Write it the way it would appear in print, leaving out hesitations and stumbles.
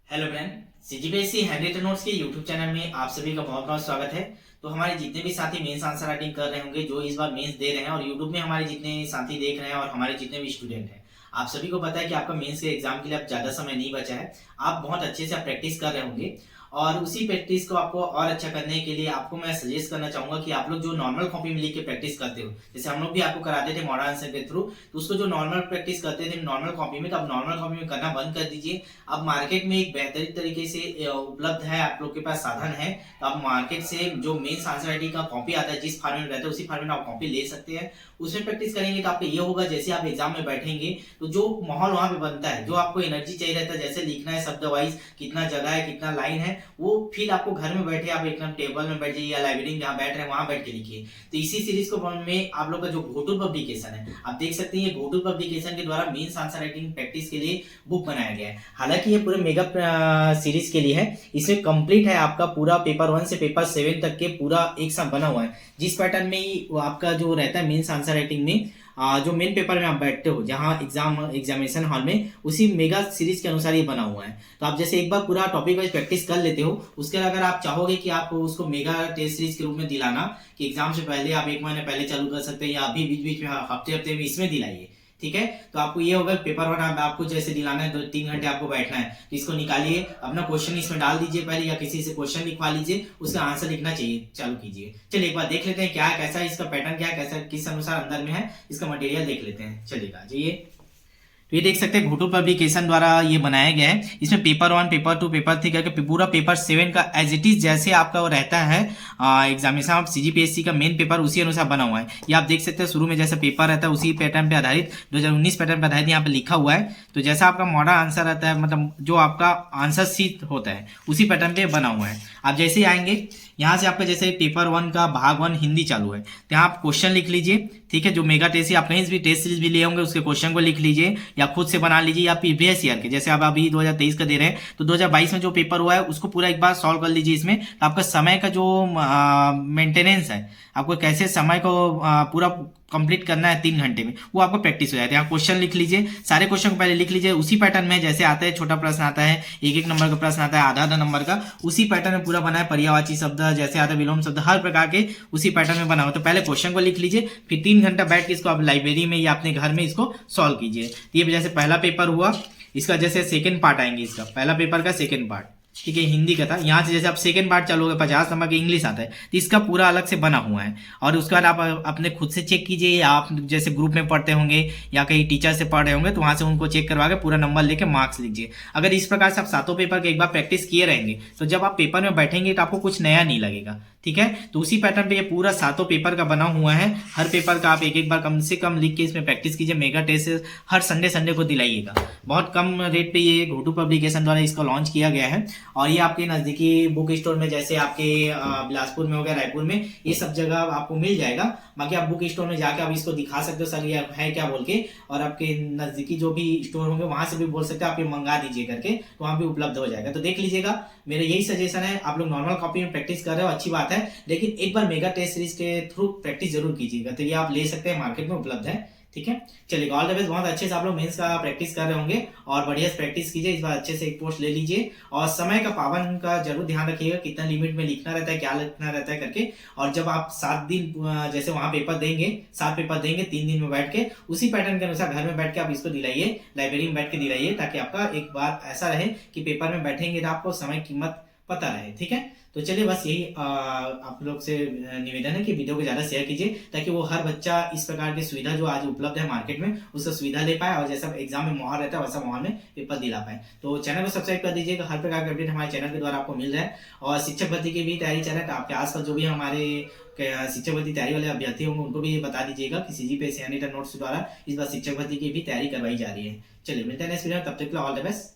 Hello friend, CGPSC handwritten notes के YouTube channel में आप सभी का बहुत बहुत स्वागत है। तो हमारे जितने भी साथी मेंस आंसर राइटिंग कर रहे होंगे, जो इस बार मेंस दे रहे हैं, और यूट्यूब में हमारे जितने साथी देख रहे हैं और हमारे जितने भी स्टूडेंट हैं, आप सभी को पता है कि आपका मेंस के एग्जाम के लिए अब ज़्यादा समय नहीं बचा है। आप बहुत अच्छे से प्रैक्टिस कर रहे होंगे और उसी प्रैक्टिस को आपको और अच्छा करने के लिए आपको मैं सजेस्ट करना चाहूंगा कि आप लोग जो नॉर्मल कॉपी में लिख के प्रैक्टिस करते हो, जैसे हम लोग भी आपको कराते थे मॉडल आंसर के थ्रू, तो उसको जो नॉर्मल प्रैक्टिस करते थे नॉर्मल कॉपी में, तो अब नॉर्मल कॉपी में करना बंद कर दीजिए। अब मार्केट में एक बेहतरीन तरीके से उपलब्ध है, आप लोग के पास साधन है, तो आप मार्केट से जो मेंस आंसर राइटिंग का कॉपी आता है, जिस फॉर्मेट में रहता है उसी फॉर्मेट में आप कॉपी ले सकते हैं। उसमें प्रैक्टिस करेंगे तो आपको ये होगा, जैसे आप एग्जाम में बैठेंगे तो जो माहौल वहां पे बनता है, जो आपको एनर्जी चाहिए रहता है, जैसे लिखना है शब्द वाइज, कितना जगह है, कितना लाइन है, वो फील आपको घर में बैठे आप एकदम टेबल में बैठ जाइए या लाइब्रेरी में जहाँ बैठ रहे हैं वहां बैठ के लिखिए। तो इसी सीरीज को में आप लोग का जो घोटू पब्लिकेशन है, आप देख सकते हैं, घोटू पब्लिकेशन के द्वारा मेंस आंसर राइटिंग प्रैक्टिस के लिए बुक बनाया गया है। हालांकि ये पूरे मेगा सीरीज के लिए है, इसमें कंप्लीट है आपका पूरा पेपर 1 से पेपर 7 तक के पूरा एक साथ बना हुआ है। जिस पैटर्न में वो आपका जो रहता है मेंस आंसर राइटिंग में, जो मेन पेपर में आप बैठते हो, जहां एग्जामिनेशन हॉल में, उसी मेगा सीरीज के अनुसार ये बना हुआ है। तो आप जैसे एक बार पूरा टॉपिक वाइज प्रैक्टिस कर लेते हो, उसके बाद अगर आप चाहोगे कि आप उसको मेगा टेस्ट सीरीज के रूप में दिलाना, कि एग्जाम से पहले आप 1 महीने पहले चालू कर सकते हैं या अभी बीच बीच में हफ्ते हफ्ते में इसमें दिलाइए, ठीक है। तो आपको ये होगा पेपर 1 आपको जैसे दिलाना है 2-3 घंटे आपको बैठना है, तो इसको निकालिए, अपना क्वेश्चन इसमें डाल दीजिए पहले, या किसी से क्वेश्चन लिखवा लीजिए, उसका आंसर लिखना चाहिए चालू कीजिए। चलिए एक बार देख लेते हैं क्या है, कैसा है इसका पैटर्न, क्या है, कैसा किस अनुसार अंदर में है, इसका मटेरियल देख लेते हैं। चलिएगा जाइए। तो ये देख सकते हैं घोटू पब्लिकेशन द्वारा ये बनाया गया है। इसमें पेपर 1, पेपर 2, पेपर 3 करके पूरा पेपर 7 का एज इट इज जैसे आपका वो रहता है एग्जामिनेशन ऑफ सीजीपीएससी का मेन पेपर, उसी अनुसार बना हुआ है। ये आप देख सकते हैं शुरू में जैसे पेपर रहता है उसी पैटर्न पे आधारित 2019 पैटर्न पे आधारित यहाँ पे लिखा हुआ है। तो जैसा आपका मॉडल आंसर रहता है, मतलब जो आपका आंसर शीट होता है उसी पैटर्न पे बना हुआ है। आप जैसे ही आएंगे यहाँ से आपका जैसे पेपर 1 का भाग 1 हिंदी चालू है, तो यहाँ आप क्वेश्चन लिख लीजिए, ठीक है। जो मेगा टेस्ट आप कहीं भी टेस्ट सीरीज भी लिए होंगे उसके क्वेश्चन को लिख लीजिए, या खुद से बना लीजिए, या प्रीवियस ईयर के, जैसे आप अभी 2023 का दे रहे हैं तो 2022 में जो पेपर हुआ है उसको पूरा एक बार सॉल्व कर लीजिए इसमें। तो आपका समय का जो मेंटेनेंस है, आपको कैसे समय को पूरा कंप्लीट करना है 3 घंटे में, वो आपको प्रैक्टिस हो जाती है। यहाँ क्वेश्चन लिख लीजिए, सारे क्वेश्चन को पहले लिख लीजिए उसी पैटर्न में, जैसे आता है छोटा प्रश्न आता है, 1-1 नंबर का प्रश्न आता है, आधा नंबर का, उसी पैटर्न में पूरा बना है। पर्यायवाची शब्द जैसे आता है, विलोम शब्द, हर प्रकार के उसी पैटर्न में बना हो। तो पहले क्वेश्चन को लिख लीजिए, फिर 3 घंटा बैठ के इसको आप लाइब्रेरी में या अपने घर में इसको सॉल्व कीजिए। तो ये जैसे पहला पेपर हुआ, इसका जैसे सेकेंड पार्ट आएंगे, इसका पहला पेपर का सेकेंड पार्ट, ठीक है, हिंदी का था। यहाँ से जैसे आप सेकंड पार्ट चालू होगा, 50 नंबर का इंग्लिश आता है, तो इसका पूरा अलग से बना हुआ है। और उसके बाद आप अपने खुद से चेक कीजिए, या आप जैसे ग्रुप में पढ़ते होंगे या कहीं टीचर से पढ़ रहे होंगे, तो वहां से उनको चेक करवा के पूरा नंबर लेके मार्क्स लीजिए। अगर इस प्रकार से आप सातों पेपर के एक बार प्रैक्टिस किए रहेंगे, तो जब आप पेपर में बैठेंगे तो आपको कुछ नया नहीं लगेगा, ठीक है। तो उसी पैटर्न पे ये पूरा सातों पेपर का बना हुआ है। हर पेपर का आप एक बार कम से कम लिख के इसमें प्रैक्टिस कीजिए। मेगा टेस्ट हर संडे को दिलाइएगा। बहुत कम रेट पे ये घोटू पब्लिकेशन द्वारा इसको लॉन्च किया गया है, और ये आपके नजदीकी बुक स्टोर में, जैसे आपके बिलासपुर में हो गया, रायपुर में, ये सब जगह आपको मिल जाएगा। बाकी आप बुक स्टोर में जाकर आप इसको दिखा सकते हो, सर ये है क्या बोल के, और आपके नजदीकी जो भी स्टोर होंगे वहां से भी बोल सकते हो आप ये मंगा दीजिए करके, तो वहां भी उपलब्ध हो जाएगा। तो देख लीजिएगा, मेरा यही सजेशन है। आप लोग नॉर्मल कॉपी में प्रैक्टिस कर रहे हो, अच्छी बात है, लेकिन एक बार मेगा टेस्ट सीरीज के थ्रू प्रैक्टिस जरूर कीजिएगा। तो ये आप ले सकते हैं, मार्केट में उपलब्ध है, ठीक है। चलिए ऑल द बेस्ट। बहुत अच्छे से आप लोग मेंस का प्रैक्टिस कर रहे होंगे और बढ़िया से प्रैक्टिस कीजिए। इस बार अच्छे से एक पोस्ट ले लीजिए, और समय का पाबंद का जरूर ध्यान रखिएगा, कितना लिमिट में लिखना रहता है, क्या लिखना रहता है करके। और जब आप 7 दिन जैसे वहां पेपर देंगे, 7 पेपर देंगे 3 दिन में बैठ के, उसी पैटर्न के अनुसार घर में बैठ के आप इसको दिलाइए, लाइब्रेरी में बैठ के दिलाइए, ताकि आपका एक बार ऐसा रहे कि पेपर में बैठेंगे तो आपको समय कीमत पता रहे, ठीक है। तो चलिए बस यही आप लोग से निवेदन है कि वीडियो को ज़्यादा शेयर कीजिए, ताकि वो हर बच्चा इस प्रकार की सुविधा जो आज उपलब्ध है मार्केट में, उसका सुविधा ले पाए, और जैसा एग्जाम में माहौल रहता है वैसा माहौल में पेपर दिला पाए। तो चैनल को सब्सक्राइब कर दीजिएगा, हर प्रकार के अपडेट हमारे चैनल के द्वारा आपको मिल रहा है। और शिक्षक भर्ती की भी तैयारी चल रहा है, तो आपके आसपास जो भी हमारे शिक्षक भर्ती तैयारी वाले अभ्यर्थी होंगे उनको भी बता दीजिएगा कि सीजीपीएससी हैंडरिटन नोट्स द्वारा इस बार शिक्षक भर्ती की भी तैयारी करवाई जा रही है। चलिए मिलते हैं नेक्स्ट वीडियो में, तब तक के लिए ऑल द बेस्ट।